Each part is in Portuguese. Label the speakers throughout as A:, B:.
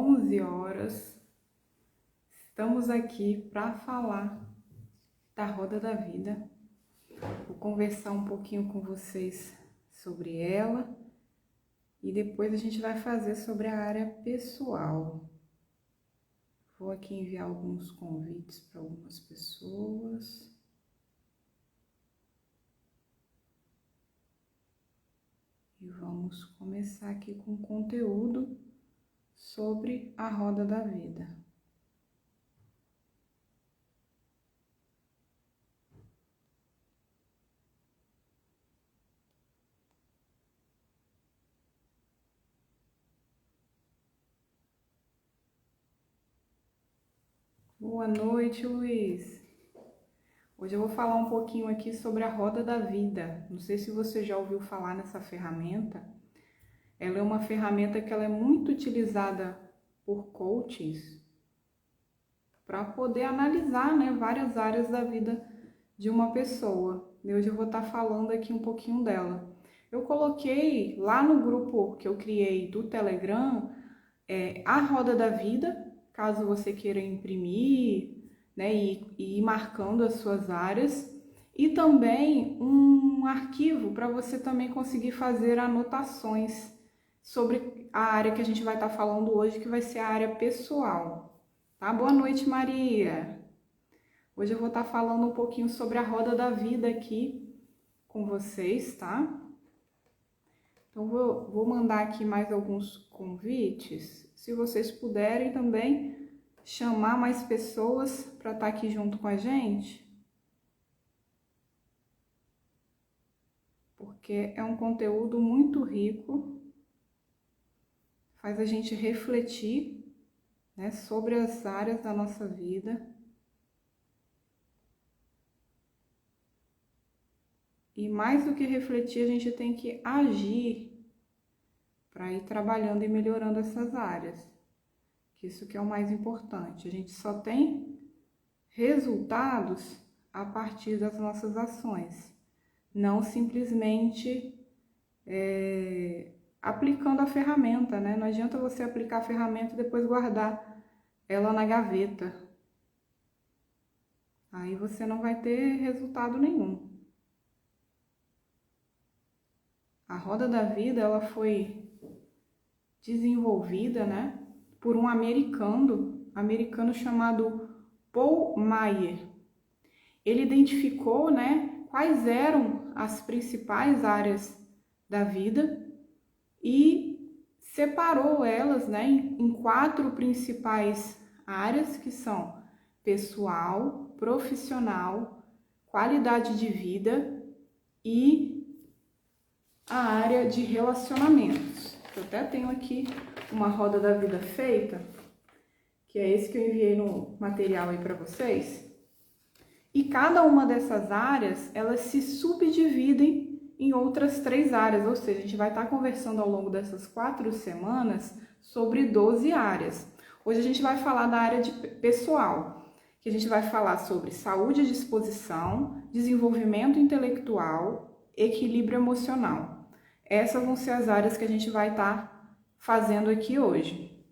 A: 11 horas. Estamos aqui para falar da roda da vida. Vou conversar um pouquinho com vocês sobre ela e depois a gente vai fazer sobre a área pessoal. Vou aqui enviar alguns convites para algumas pessoas. E vamos começar aqui com conteúdo sobre a roda da vida. Boa noite, Luiz. Hoje eu vou falar um pouquinho aqui sobre a roda da vida. Não sei se você já ouviu falar nessa ferramenta. Ela é uma ferramenta que ela é muito utilizada por coaches para poder analisar, várias áreas da vida de uma pessoa. E hoje eu vou estar falando aqui um pouquinho dela. Eu coloquei lá no grupo que eu criei do Telegram a roda da vida, caso você queira imprimir, e ir marcando as suas áreas, e também um arquivo para você também conseguir fazer anotações sobre a área que a gente vai estar falando hoje, que vai ser a área pessoal, tá? Boa noite, Maria! Hoje eu vou estar falando um pouquinho sobre a roda da vida aqui com vocês, tá? Então, vou mandar aqui mais alguns convites, se vocês puderem também chamar mais pessoas para estar aqui junto com a gente, porque é um conteúdo muito rico, faz a gente refletir, sobre as áreas da nossa vida. E mais do que refletir, a gente tem que agir para ir trabalhando e melhorando essas áreas. Isso que é o mais importante. A gente só tem resultados a partir das nossas ações, não simplesmente aplicando a ferramenta, Não adianta você aplicar a ferramenta e depois guardar ela na gaveta. Aí você não vai ter resultado nenhum. A roda da vida, ela foi desenvolvida, por um americano chamado Paul Meyer. Ele identificou, quais eram as principais áreas da vida e separou elas, em 4 principais áreas, que são pessoal, profissional, qualidade de vida e a área de relacionamentos. Eu até tenho aqui uma roda da vida feita, que é esse que eu enviei no material aí para vocês. E cada uma dessas áreas, elas se subdividem em outras 3 áreas, ou seja, a gente vai estar conversando ao longo dessas 4 semanas sobre 12 áreas. Hoje a gente vai falar da área de pessoal, que a gente vai falar sobre saúde e disposição, desenvolvimento intelectual, equilíbrio emocional. Essas vão ser as áreas que a gente vai estar fazendo aqui hoje.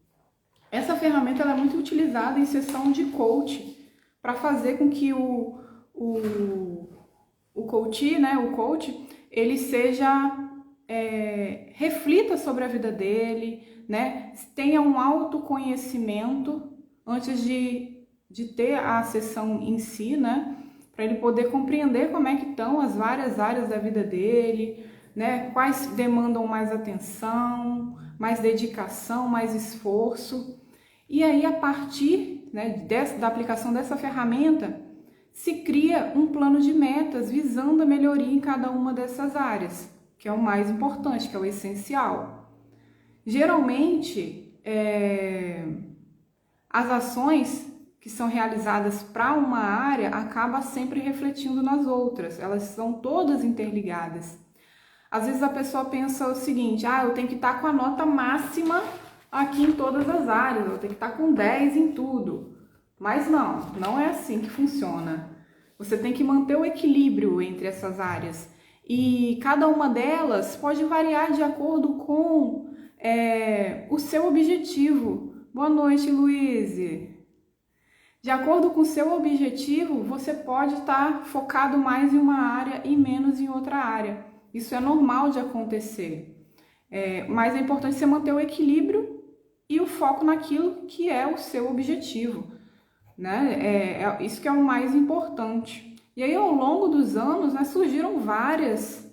A: Essa ferramenta ela é muito utilizada em sessão de coach, para fazer com que o coach, ele reflita sobre a vida dele, tenha um autoconhecimento antes de ter a sessão em si, para ele poder compreender como é que estão as várias áreas da vida dele, quais demandam mais atenção, mais dedicação, mais esforço. E aí, a partir da aplicação dessa ferramenta, se cria um plano de metas visando a melhoria em cada uma dessas áreas, que é o mais importante, que é o essencial. Geralmente, as ações que são realizadas para uma área acabam sempre refletindo nas outras, elas são todas interligadas. Às vezes a pessoa pensa o seguinte, eu tenho que estar com a nota máxima aqui em todas as áreas, eu tenho que estar com 10 em tudo. Mas não é assim que funciona. Você tem que manter o equilíbrio entre essas áreas. E cada uma delas pode variar de acordo com o seu objetivo. Boa noite, Luiz. De acordo com o seu objetivo, você pode estar focado mais em uma área e menos em outra área. Isso é normal de acontecer. Mas é importante você manter o equilíbrio e o foco naquilo que é o seu objetivo, né? Isso que é o mais importante. E aí, ao longo dos anos, né, surgiram várias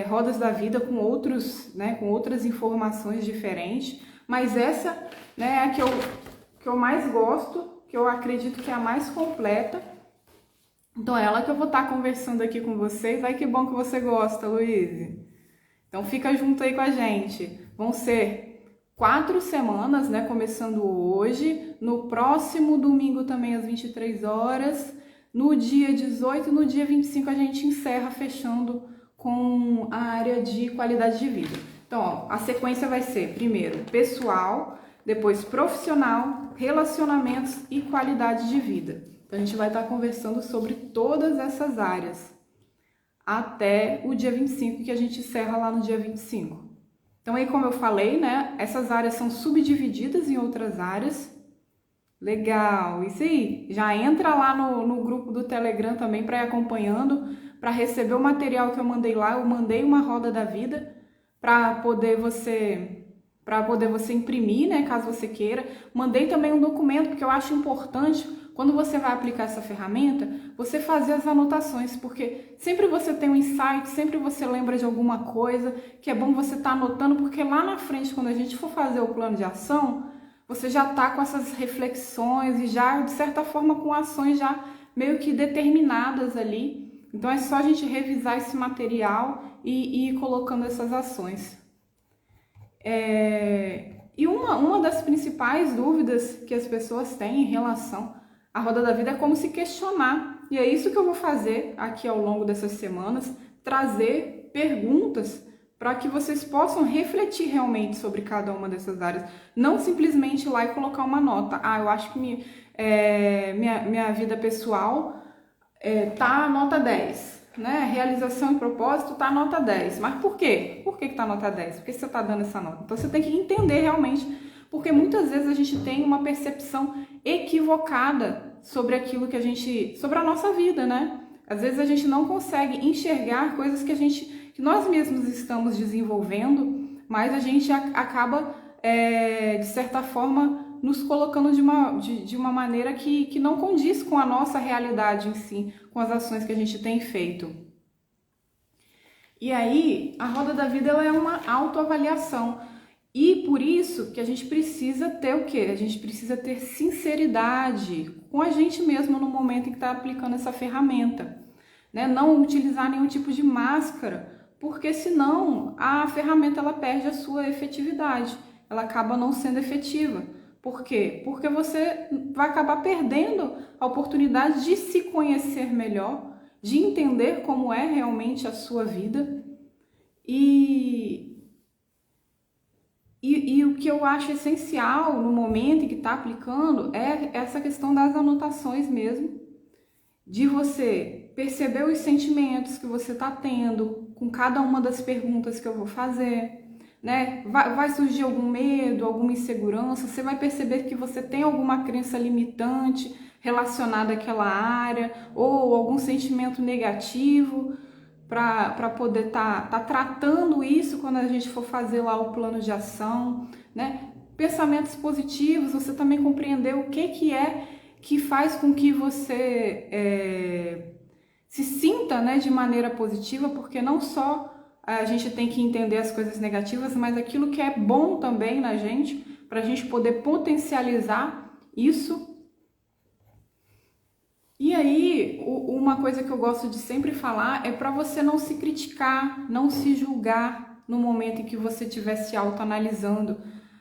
A: rodas da vida com com outras informações diferentes, mas essa, né, é a que eu mais gosto, que eu acredito que é a mais completa. Então é ela que eu vou estar conversando aqui com vocês. Ai, que bom que você gosta, Luiz. Então fica junto aí com a gente. Vão ser 4 semanas, né, começando hoje, no próximo domingo também às 23 horas, no dia 18 e no dia 25 a gente encerra fechando com a área de qualidade de vida. Então, ó, a sequência vai ser primeiro pessoal, depois profissional, relacionamentos e qualidade de vida. Então, a gente vai estar conversando sobre todas essas áreas até o dia 25, que a gente encerra lá no dia 25. Então, aí, como eu falei, né, essas áreas são subdivididas em outras áreas. Legal, isso aí. Já entra lá no grupo do Telegram também para ir acompanhando, para receber o material que eu mandei lá. Eu mandei uma roda da vida para poder você imprimir, né, caso você queira. Mandei também um documento, porque eu acho importante, quando você vai aplicar essa ferramenta, você fazer as anotações, porque sempre você tem um insight, sempre você lembra de alguma coisa, que é bom você estar anotando, porque lá na frente, quando a gente for fazer o plano de ação, você já está com essas reflexões e já, de certa forma, com ações já meio que determinadas ali. Então, é só a gente revisar esse material e ir colocando essas ações. E uma das principais dúvidas que as pessoas têm em relação à roda da vida é como se questionar. E é isso que eu vou fazer aqui ao longo dessas semanas, trazer perguntas para que vocês possam refletir realmente sobre cada uma dessas áreas. Não simplesmente ir lá e colocar uma nota. Eu acho que minha vida pessoal tá nota 10. Né? Realização e propósito tá nota 10. Mas por quê? Por que tá nota 10? Por que você tá dando essa nota? Então você tem que entender realmente, porque muitas vezes a gente tem uma percepção equivocada sobre aquilo sobre a nossa vida, né? Às vezes a gente não consegue enxergar coisas que nós mesmos estamos desenvolvendo, mas a gente acaba, de certa forma, nos colocando de uma maneira que não condiz com a nossa realidade em si, com as ações que a gente tem feito. E aí, a roda da vida ela é uma autoavaliação. E por isso que a gente precisa ter o quê? A gente precisa ter sinceridade com a gente mesmo no momento em que está aplicando essa ferramenta. Né? Não utilizar nenhum tipo de máscara, porque senão a ferramenta ela perde a sua efetividade. Ela acaba não sendo efetiva. Por quê? Porque você vai acabar perdendo a oportunidade de se conhecer melhor, de entender como é realmente a sua vida. E o que eu acho essencial no momento em que está aplicando é essa questão das anotações mesmo, de você perceber os sentimentos que você está tendo com cada uma das perguntas que eu vou fazer. Né? Vai surgir algum medo, alguma insegurança, você vai perceber que você tem alguma crença limitante relacionada àquela área ou algum sentimento negativo para poder tá tratando isso quando a gente for fazer lá o plano de ação, né? Pensamentos positivos, você também compreender o que é que faz com que você se sinta, né, de maneira positiva, porque não só a gente tem que entender as coisas negativas, mas aquilo que é bom também na gente, para a gente poder potencializar isso. E aí, uma coisa que eu gosto de sempre falar é para você não se criticar, não se julgar no momento em que você estiver se autoanalisando.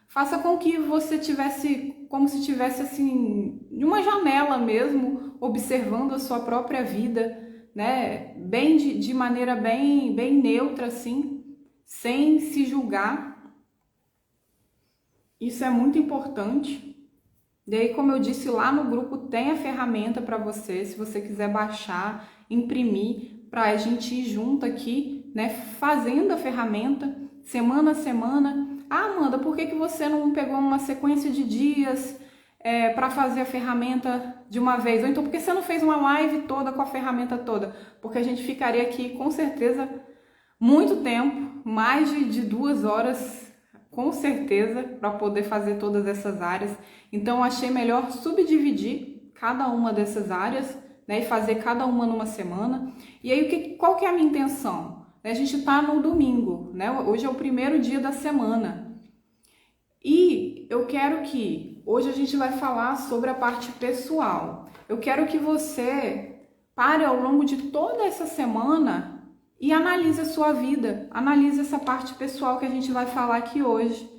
A: Faça com que você tivesse, como se tivesse assim, de uma janela mesmo, observando a sua própria vida, né? Bem de maneira bem neutra, assim, sem se julgar. Isso é muito importante. Daí, como eu disse lá no grupo, tem a ferramenta para você, se você quiser baixar, imprimir, para a gente ir junto aqui, né, fazendo a ferramenta, semana a semana. Ah, Amanda, por que você não pegou uma sequência de dias para fazer a ferramenta de uma vez? Ou então, por que você não fez uma live toda com a ferramenta toda? Porque a gente ficaria aqui, com certeza, muito tempo, mais de 2 horas, com certeza, para poder fazer todas essas áreas. Então, eu achei melhor subdividir cada uma dessas áreas, né, e fazer cada uma numa semana. E aí, qual que é a minha intenção? A gente está no domingo, né? Hoje é o primeiro dia da semana. E eu quero que, hoje a gente vai falar sobre a parte pessoal. Eu quero que você pare ao longo de toda essa semana e analise a sua vida, analise essa parte pessoal que a gente vai falar aqui hoje.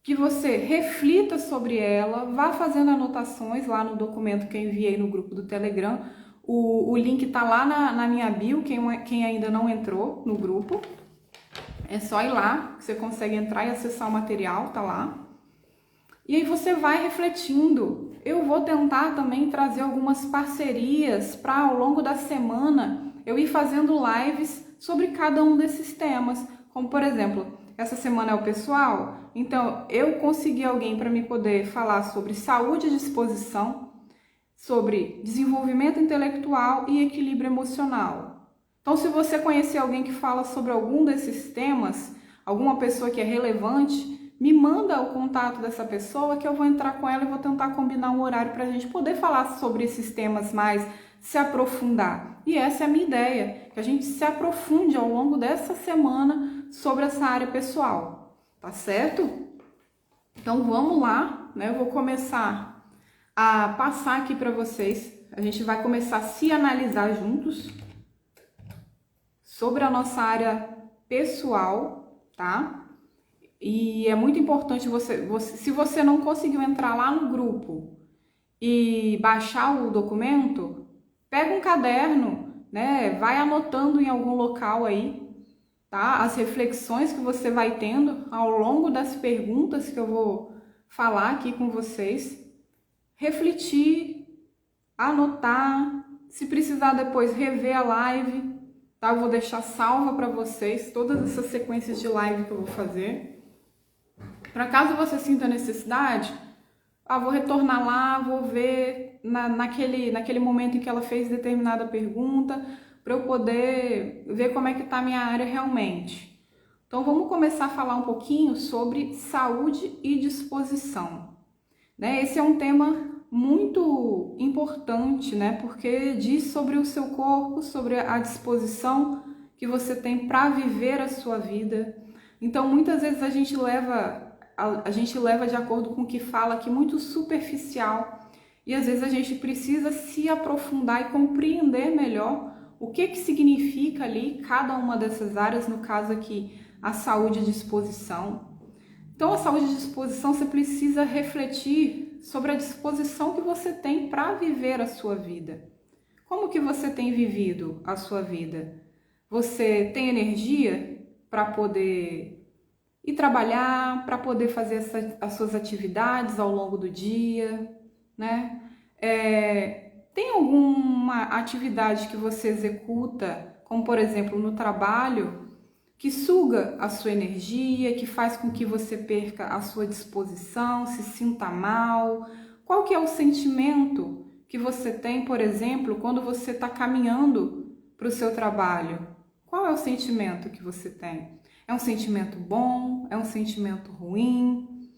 A: Que você reflita sobre ela, vá fazendo anotações lá no documento que eu enviei no grupo do Telegram. O link tá lá na minha bio, quem ainda não entrou no grupo. É só ir lá, você consegue entrar e acessar o material, tá lá. E aí você vai refletindo. Eu vou tentar também trazer algumas parcerias para ao longo da semana eu ir fazendo lives sobre cada um desses temas. Como, por exemplo, essa semana é o pessoal, então eu consegui alguém para me poder falar sobre saúde e disposição, sobre desenvolvimento intelectual e equilíbrio emocional. Então, se você conhecer alguém que fala sobre algum desses temas, alguma pessoa que é relevante, me manda o contato dessa pessoa que eu vou entrar com ela e vou tentar combinar um horário para a gente poder falar sobre esses temas mais, se aprofundar. E essa é a minha ideia, que a gente se aprofunde ao longo dessa semana sobre essa área pessoal, tá certo? Então vamos lá, né? Eu vou começar a passar aqui para vocês. A gente vai começar a se analisar juntos sobre a nossa área pessoal, tá? E é muito importante se você não conseguiu entrar lá no grupo e baixar o documento, pega um caderno, né? Vai anotando em algum local aí, tá? As reflexões que você vai tendo ao longo das perguntas que eu vou falar aqui com vocês. Refletir, anotar, se precisar depois rever a live, tá? Eu vou deixar salva para vocês todas essas sequências de live que eu vou fazer. Para caso você sinta necessidade, vou retornar lá, vou ver naquele momento em que ela fez determinada pergunta, para eu poder ver como é que está a minha área realmente. Então vamos começar a falar um pouquinho sobre saúde e disposição, né? Esse é um tema muito importante, né? Porque diz sobre o seu corpo, sobre a disposição que você tem para viver a sua vida. Então muitas vezes a gente leva de acordo com o que fala aqui muito superficial, e às vezes a gente precisa se aprofundar e compreender melhor o que significa ali cada uma dessas áreas, no caso aqui a saúde e disposição. Então a saúde e disposição, você precisa refletir sobre a disposição que você tem para viver a sua vida. Como que você tem vivido a sua vida? Você tem energia para poder ir trabalhar, para poder fazer as suas atividades ao longo do dia, né? Tem alguma atividade que você executa, como por exemplo no trabalho, que suga a sua energia, que faz com que você perca a sua disposição, se sinta mal? Qual que é o sentimento que você tem, por exemplo, quando você está caminhando para o seu trabalho? Qual é o sentimento que você tem? É um sentimento bom? É um sentimento ruim?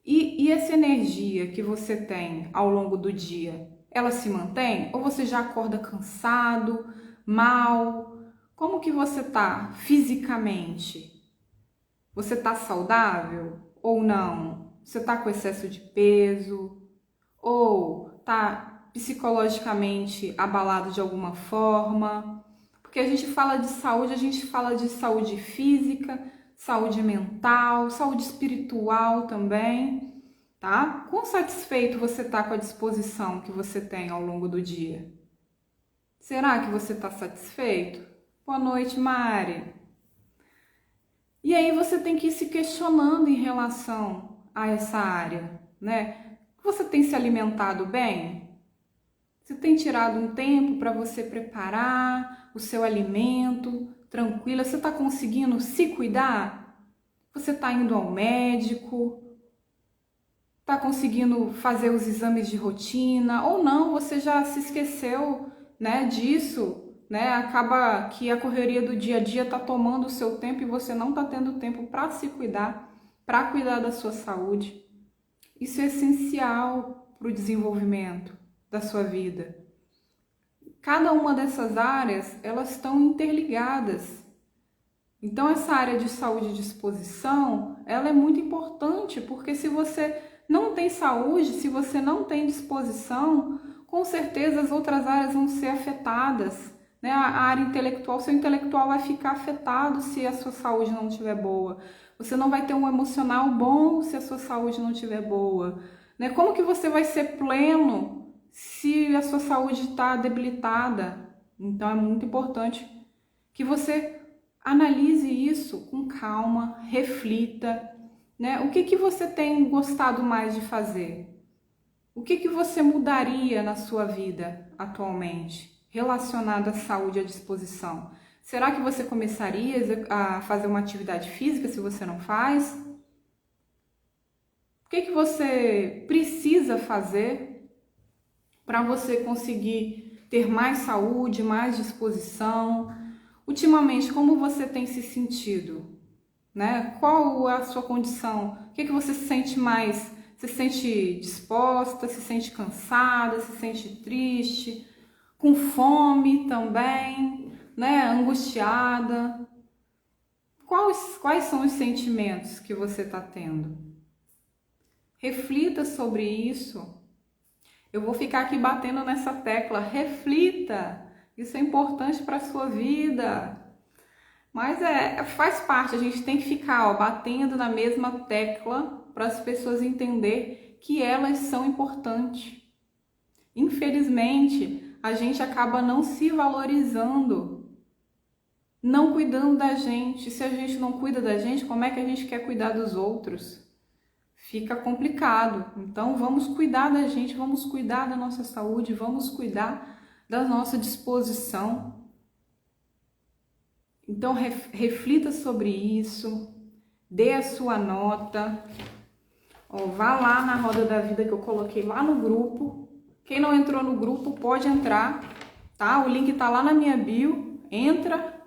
A: E essa energia que você tem ao longo do dia, ela se mantém? Ou você já acorda cansado, mal? Como que você tá fisicamente? Você tá saudável ou não? Você tá com excesso de peso? Ou tá psicologicamente abalado de alguma forma? Porque a gente fala de saúde, a gente fala de saúde física, saúde mental, saúde espiritual também, tá? Quão satisfeito você tá com a disposição que você tem ao longo do dia? Será que você tá satisfeito? Boa noite, Mari. E aí você tem que ir se questionando em relação a essa área, né? Você tem se alimentado bem? Você tem tirado um tempo para você preparar o seu alimento, tranquila? Você está conseguindo se cuidar? Você está indo ao médico? Está conseguindo fazer os exames de rotina? Ou não, você já se esqueceu, né, disso, né? Acaba que a correria do dia a dia está tomando o seu tempo e você não está tendo tempo para se cuidar, para cuidar da sua saúde. Isso é essencial para o desenvolvimento da sua vida. Cada uma dessas áreas, elas estão interligadas. Então, essa área de saúde e disposição, ela é muito importante, porque se você não tem saúde, se você não tem disposição, com certeza as outras áreas vão ser afetadas, né? A área intelectual, seu intelectual vai ficar afetado se a sua saúde não estiver boa. Você não vai ter um emocional bom se a sua saúde não estiver boa, né? Como que você vai ser pleno se a sua saúde está debilitada? Então, é muito importante que você analise isso com calma, reflita, né? O que você tem gostado mais de fazer? O que você mudaria na sua vida atualmente, relacionado à saúde e à disposição? Será que você começaria a fazer uma atividade física se você não faz? O que você precisa fazer para você conseguir ter mais saúde, mais disposição? Ultimamente, como você tem se sentido? Né? Qual é a sua condição? O que você se sente mais? Você se sente disposta, se sente cansada, se sente triste, com fome também, né? Angustiada? Quais são os sentimentos que você está tendo? Reflita sobre isso. Eu vou ficar aqui batendo nessa tecla. Reflita. Isso é importante para a sua vida. Mas faz parte, a gente tem que ficar batendo na mesma tecla para as pessoas entenderem que elas são importantes. Infelizmente, a gente acaba não se valorizando, não cuidando da gente. Se a gente não cuida da gente, como é que a gente quer cuidar dos outros? Fica complicado. Então, vamos cuidar da gente, vamos cuidar da nossa saúde, vamos cuidar da nossa disposição. Então, reflita sobre isso, dê a sua nota, vá lá na Roda da Vida que eu coloquei lá no grupo. Quem não entrou no grupo pode entrar, tá? O link tá lá na minha bio, entra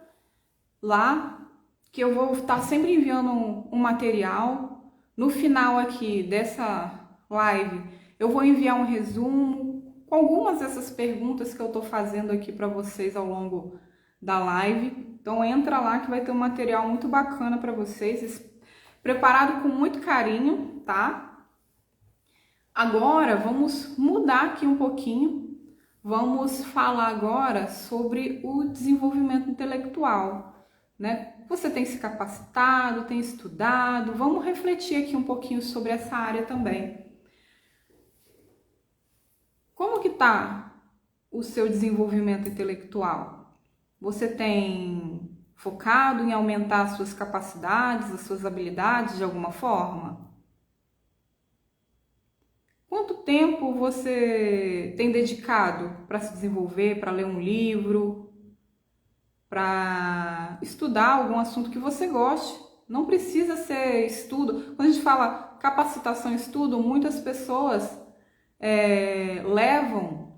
A: lá que eu vou estar sempre enviando um material. No final aqui dessa live, eu vou enviar um resumo com algumas dessas perguntas que eu tô fazendo aqui para vocês ao longo da live. Então entra lá que vai ter um material muito bacana para vocês, preparado com muito carinho, tá? Agora vamos mudar aqui um pouquinho, vamos falar agora sobre o desenvolvimento intelectual, né? Você tem se capacitado, tem estudado, vamos refletir aqui um pouquinho sobre essa área também. Como que tá o seu desenvolvimento intelectual? Você tem focado em aumentar as suas capacidades, as suas habilidades de alguma forma? Quanto tempo você tem dedicado para se desenvolver, para ler um livro, para estudar algum assunto que você goste? Não precisa ser estudo. Quando a gente fala capacitação e estudo, muitas pessoas levam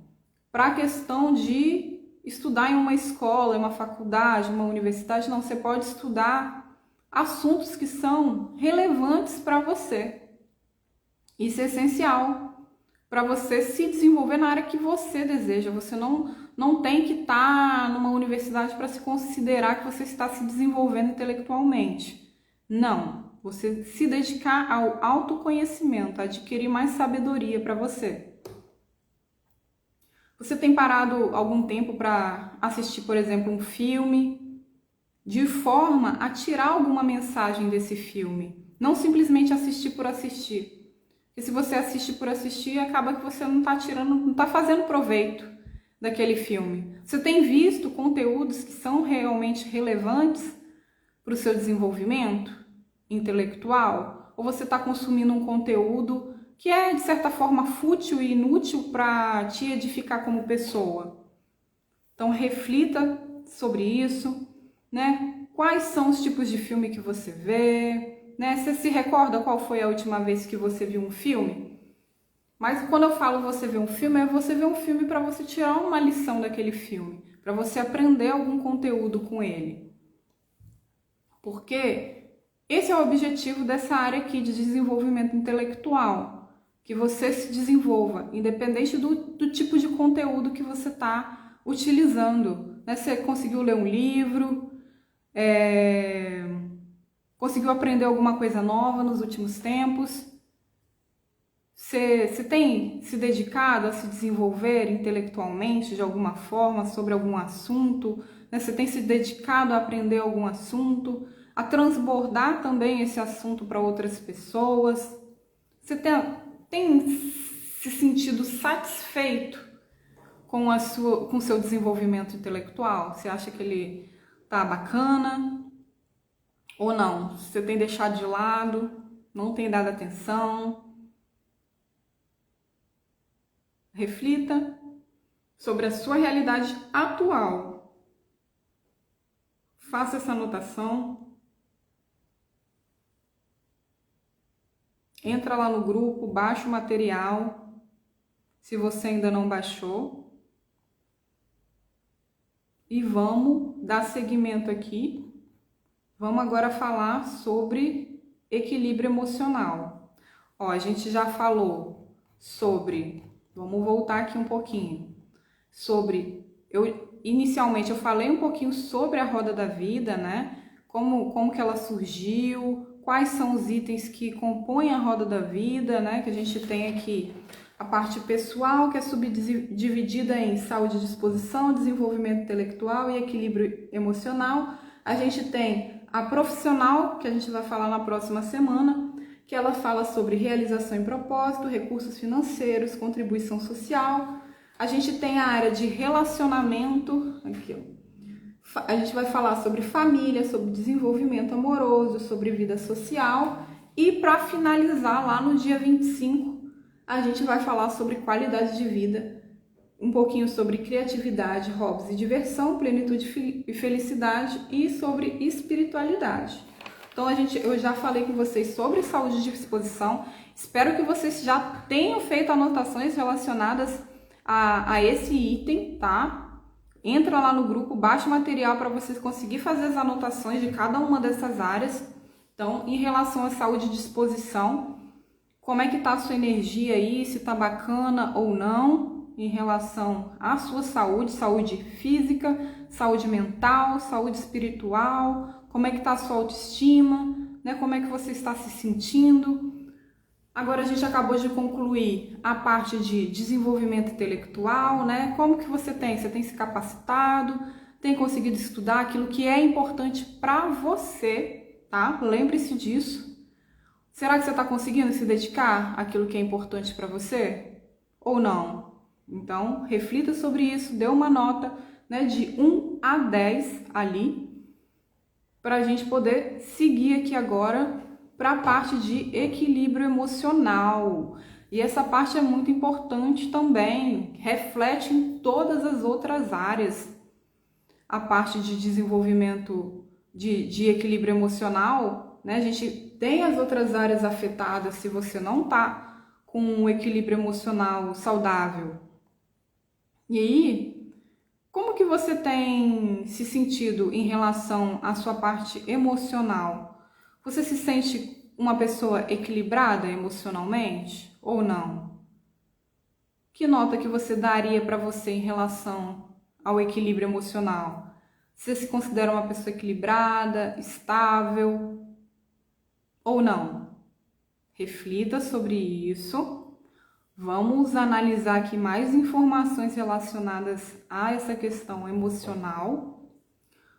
A: para a questão de estudar em uma escola, em uma faculdade, uma universidade. Não, você pode estudar assuntos que são relevantes para você. Isso é essencial para você se desenvolver na área que você deseja. Você não tem que estar numa universidade para se considerar que você está se desenvolvendo intelectualmente. Não, você se dedicar ao autoconhecimento, adquirir mais sabedoria para você. Você tem parado algum tempo para assistir, por exemplo, um filme, de forma a tirar alguma mensagem desse filme? Não simplesmente assistir por assistir. Porque se você assiste por assistir, acaba que você não está fazendo proveito daquele filme. Você tem visto conteúdos que são realmente relevantes para o seu desenvolvimento intelectual? Ou você está consumindo um conteúdo que é, de certa forma, fútil e inútil para te edificar como pessoa? Então, reflita sobre isso, né? Quais são os tipos de filme que você vê, né? Você se recorda qual foi a última vez que você viu um filme? Mas quando eu falo você ver um filme, é você ver um filme para você tirar uma lição daquele filme, para você aprender algum conteúdo com ele. Porque esse é o objetivo dessa área aqui de desenvolvimento intelectual, que você se desenvolva, independente do tipo de conteúdo que você está utilizando. Né? Você conseguiu ler um livro, conseguiu aprender alguma coisa nova nos últimos tempos, você tem se dedicado a se desenvolver intelectualmente de alguma forma sobre algum assunto, né? Você tem se dedicado a aprender algum assunto, a transbordar também esse assunto para outras pessoas. Você tem se sentido satisfeito com o seu desenvolvimento intelectual? Você acha que ele tá bacana ou não? Você tem deixado de lado, não tem dado atenção? Reflita sobre a sua realidade atual. Faça essa anotação. Entra lá no grupo, baixa o material, se você ainda não baixou. E vamos dar seguimento aqui. Vamos agora falar sobre equilíbrio emocional. Ó, a gente já falou sobre, vamos voltar aqui um pouquinho, inicialmente eu falei um pouquinho sobre a roda da vida, né? Como que ela surgiu, quais são os itens que compõem a roda da vida, né? Que a gente tem aqui a parte pessoal, que é subdividida em saúde e disposição, desenvolvimento intelectual e equilíbrio emocional. A gente tem a profissional, que a gente vai falar na próxima semana, que ela fala sobre realização e propósito, recursos financeiros, contribuição social. A gente tem a área de relacionamento, aqui ó. A gente vai falar sobre família, sobre desenvolvimento amoroso, sobre vida social. E para finalizar, lá no dia 25, a gente vai falar sobre qualidade de vida, um pouquinho sobre criatividade, hobbies e diversão, plenitude e felicidade e sobre espiritualidade. Então eu já falei com vocês sobre saúde de disposição. Espero que vocês já tenham feito anotações relacionadas a esse item, tá? Entra lá no grupo, baixa o material para vocês conseguirem fazer as anotações de cada uma dessas áreas. Então, em relação à saúde de disposição, como é que tá a sua energia aí, se tá bacana ou não, em relação à sua saúde, saúde física, saúde mental, saúde espiritual, como é que tá a sua autoestima, né? Como é que você está se sentindo. Agora a gente acabou de concluir a parte de desenvolvimento intelectual, né? Como que você tem? Você tem se capacitado, tem conseguido estudar aquilo que é importante para você, tá? Lembre-se disso. Será que você está conseguindo se dedicar àquilo que é importante para você? Ou não? Então, reflita sobre isso, dê uma nota, né, de 1 a 10 ali, para a gente poder seguir aqui agora para a parte de equilíbrio emocional. E essa parte é muito importante também, reflete em todas as outras áreas. A parte de desenvolvimento de equilíbrio emocional, né? A gente tem as outras áreas afetadas se você não está com um equilíbrio emocional saudável. E aí, como que você tem se sentido em relação à sua parte emocional? Você se sente uma pessoa equilibrada emocionalmente ou não? Que nota que você daria para você em relação ao equilíbrio emocional? Você se considera uma pessoa equilibrada, estável ou não? Reflita sobre isso. Vamos analisar aqui mais informações relacionadas a essa questão emocional.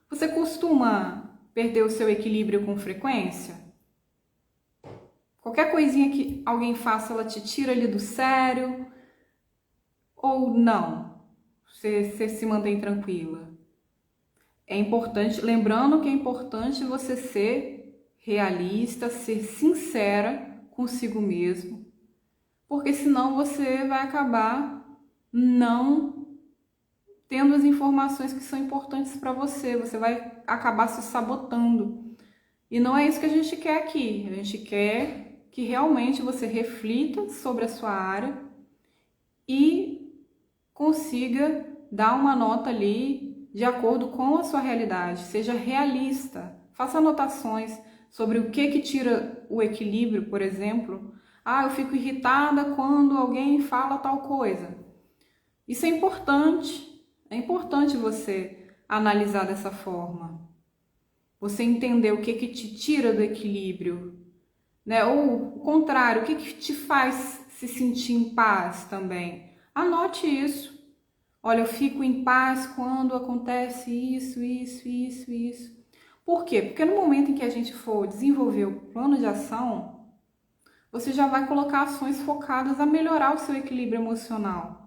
A: Você costuma perder o seu equilíbrio com frequência? Qualquer coisinha que alguém faça, ela te tira ali do sério? Ou não? Você se mantém tranquila? É importante, lembrando que é importante você ser realista, ser sincera consigo mesmo, porque senão você vai acabar não tendo as informações que são importantes para você. Você vai acabar se sabotando. E não é isso que a gente quer aqui. A gente quer que realmente você reflita sobre a sua área e consiga dar uma nota ali de acordo com a sua realidade. Seja realista. Faça anotações sobre o que tira o equilíbrio, por exemplo. Eu fico irritada quando alguém fala tal coisa. Isso é importante você analisar dessa forma. Você entender o que te tira do equilíbrio, né? Ou o contrário, o que te faz se sentir em paz também. Anote isso. Olha, eu fico em paz quando acontece isso. Por quê? Porque no momento em que a gente for desenvolver o plano de ação, você já vai colocar ações focadas a melhorar o seu equilíbrio emocional.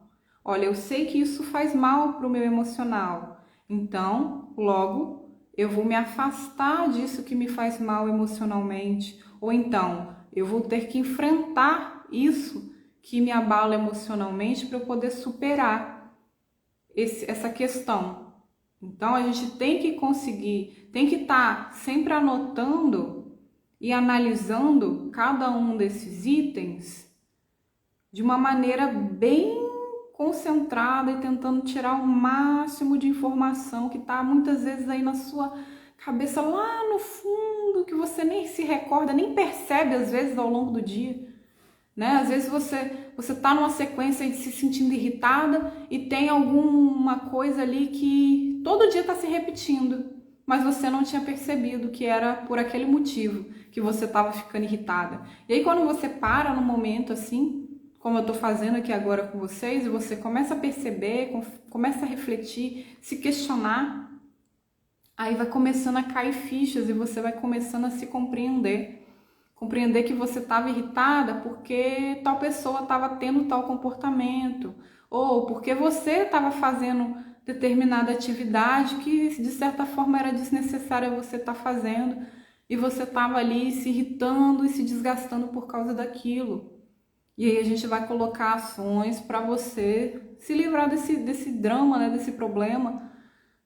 A: Olha, eu sei que isso faz mal para o meu emocional, então, logo, eu vou me afastar disso que me faz mal emocionalmente, ou então, eu vou ter que enfrentar isso que me abala emocionalmente para eu poder superar essa questão. Então, a gente tem que conseguir, tem que estar sempre anotando e analisando cada um desses itens de uma maneira bem concentrada e tentando tirar o máximo de informação que está muitas vezes aí na sua cabeça lá no fundo, que você nem se recorda, nem percebe às vezes ao longo do dia, né? Às vezes você está numa sequência de se sentindo irritada e tem alguma coisa ali que todo dia está se repetindo, mas você não tinha percebido que era por aquele motivo que você estava ficando irritada. E aí quando você para no momento assim, como eu estou fazendo aqui agora com vocês, e você começa a perceber, começa a refletir, se questionar, aí vai começando a cair fichas e você vai começando a se compreender. Compreender que você estava irritada porque tal pessoa estava tendo tal comportamento, ou porque você estava fazendo determinada atividade que de certa forma era desnecessária você estar fazendo, e você estava ali se irritando e se desgastando por causa daquilo. E aí a gente vai colocar ações para você se livrar desse drama, né, desse problema,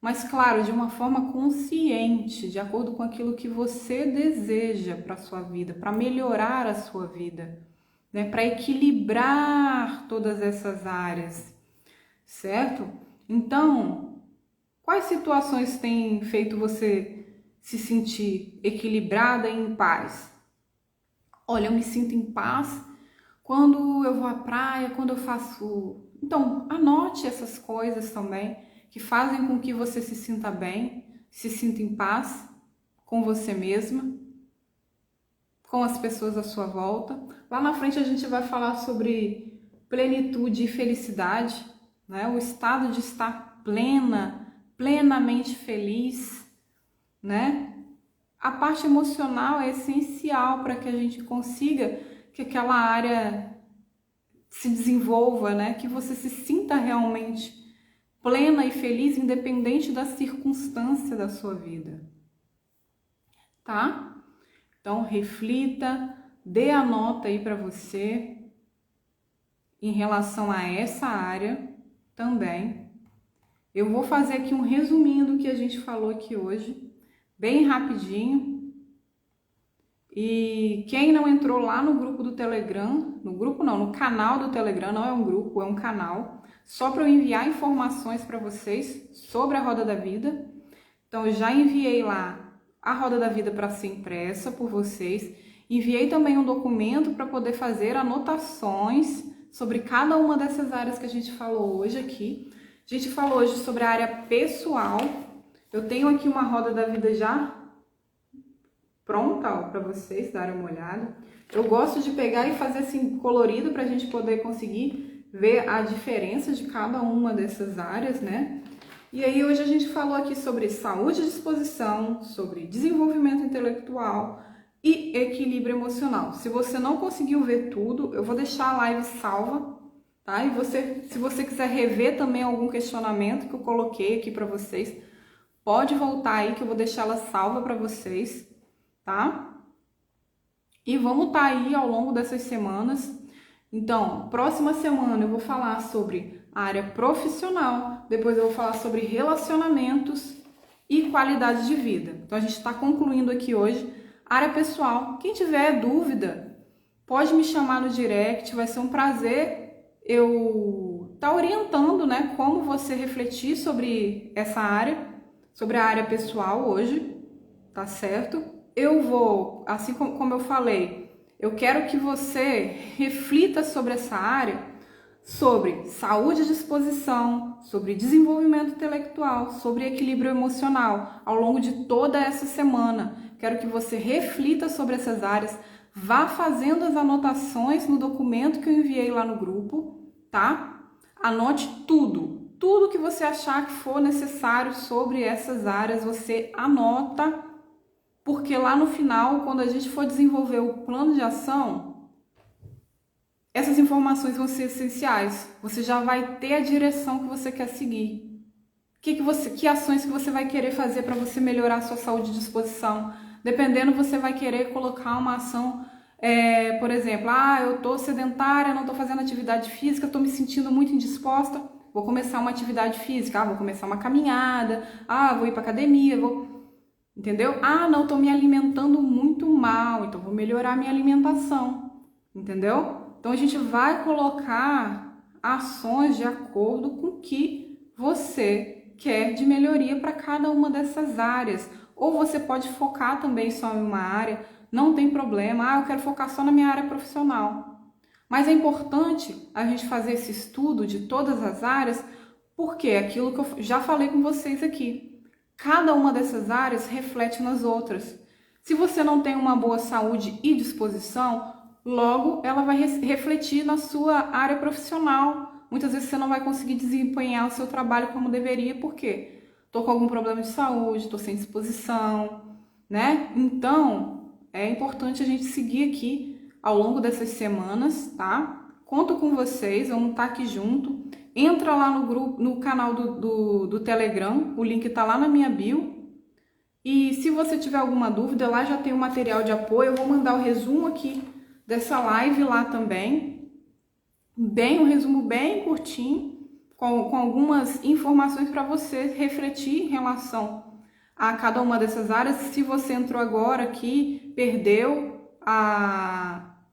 A: mas claro, de uma forma consciente, de acordo com aquilo que você deseja para a sua vida, para melhorar a sua vida, né, para equilibrar todas essas áreas, certo? Então, quais situações têm feito você se sentir equilibrada e em paz? Olha, eu me sinto em paz quando eu vou à praia, quando eu faço... Então, anote essas coisas também, que fazem com que você se sinta bem, se sinta em paz com você mesma, com as pessoas à sua volta. Lá na frente a gente vai falar sobre plenitude e felicidade, né? O estado de estar plenamente feliz, né? A parte emocional é essencial para que a gente consiga que aquela área se desenvolva, né? Que você se sinta realmente plena e feliz, independente da circunstância da sua vida, tá? Então, reflita, dê a nota aí para você em relação a essa área também. Eu vou fazer aqui um resuminho do que a gente falou aqui hoje, bem rapidinho. E quem não entrou lá no grupo do Telegram, no grupo não, no canal do Telegram, não é um grupo, é um canal, só para eu enviar informações para vocês sobre a Roda da Vida. Então, eu já enviei lá a Roda da Vida para ser impressa por vocês. Enviei também um documento para poder fazer anotações sobre cada uma dessas áreas que a gente falou hoje aqui. A gente falou hoje sobre a área pessoal. Eu tenho aqui uma Roda da Vida já pronta para vocês darem uma olhada. Eu gosto de pegar e fazer assim colorido para a gente poder conseguir ver a diferença de cada uma dessas áreas, né? E aí hoje a gente falou aqui sobre saúde e disposição, sobre desenvolvimento intelectual e equilíbrio emocional. Se você não conseguiu ver tudo, eu vou deixar a live salva, tá? E se você quiser rever também algum questionamento que eu coloquei aqui para vocês, pode voltar aí que eu vou deixar ela salva para vocês, tá? E vamos estar aí ao longo dessas semanas. Então, próxima semana eu vou falar sobre área profissional. Depois eu vou falar sobre relacionamentos e qualidade de vida. Então a gente está concluindo aqui hoje área pessoal. Quem tiver dúvida, pode me chamar no direct, vai ser um prazer eu estar orientando, né, como você refletir sobre essa área, sobre a área pessoal hoje, tá certo? Eu vou, assim como eu falei, eu quero que você reflita sobre essa área, sobre saúde e disposição, sobre desenvolvimento intelectual, sobre equilíbrio emocional, ao longo de toda essa semana. Quero que você reflita sobre essas áreas, vá fazendo as anotações no documento que eu enviei lá no grupo, tá? Anote tudo que você achar que for necessário sobre essas áreas, você anota, porque lá no final, quando a gente for desenvolver o plano de ação, essas informações vão ser essenciais. Você já vai ter a direção que você quer seguir. Que ações que você vai querer fazer para você melhorar a sua saúde e disposição? Dependendo, você vai querer colocar uma ação, por exemplo, eu tô sedentária, não tô fazendo atividade física, tô me sentindo muito indisposta, vou começar uma atividade física, vou começar uma caminhada, vou ir para academia, entendeu? Não, tô me alimentando muito mal, então vou melhorar a minha alimentação, entendeu? Então a gente vai colocar ações de acordo com o que você quer de melhoria para cada uma dessas áreas. Ou você pode focar também só em uma área, não tem problema. Eu quero focar só na minha área profissional. Mas é importante a gente fazer esse estudo de todas as áreas, porque é aquilo que eu já falei com vocês aqui. Cada uma dessas áreas reflete nas outras. Se você não tem uma boa saúde e disposição, logo ela vai refletir na sua área profissional. Muitas vezes você não vai conseguir desempenhar o seu trabalho como deveria, por quê? Tô com algum problema de saúde, tô sem disposição, né? Então, é importante a gente seguir aqui ao longo dessas semanas, tá? Conto com vocês, vamos estar aqui junto. Entra lá no grupo, no canal do Telegram, o link tá lá na minha bio. E se você tiver alguma dúvida, lá já tem o material de apoio, eu vou mandar o resumo aqui dessa live lá também. Um resumo bem curtinho, com algumas informações para você refletir em relação a cada uma dessas áreas. Se você entrou agora aqui, perdeu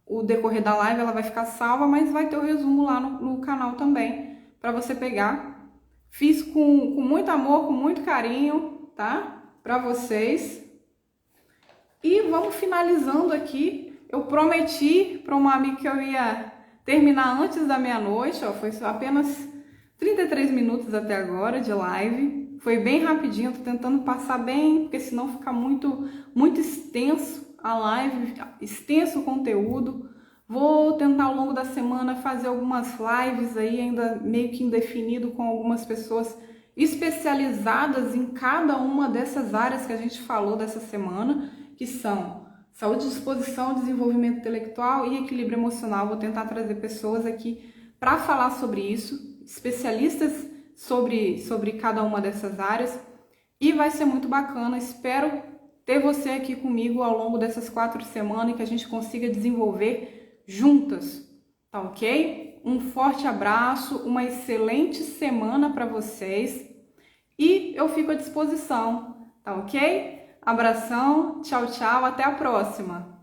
A: o decorrer da live, ela vai ficar salva, mas vai ter o resumo lá no canal também, para você pegar. Fiz com muito amor, com muito carinho, tá? Para vocês. E vamos finalizando aqui. Eu prometi para uma amiga que eu ia terminar antes da meia-noite, foi apenas 33 minutos até agora de live. Foi bem rapidinho, tô tentando passar bem, porque senão fica muito extenso a live, extenso o conteúdo. Vou tentar ao longo da semana fazer algumas lives aí, ainda meio que indefinido, com algumas pessoas especializadas em cada uma dessas áreas que a gente falou dessa semana, que são saúde, disposição, desenvolvimento intelectual e equilíbrio emocional. Vou tentar trazer pessoas aqui para falar sobre isso, especialistas sobre cada uma dessas áreas, e vai ser muito bacana. Espero ter você aqui comigo ao longo dessas 4 semanas e que a gente consiga desenvolver juntas, tá ok? Um forte abraço, uma excelente semana para vocês e eu fico à disposição, tá ok? Abração, tchau, tchau, até a próxima!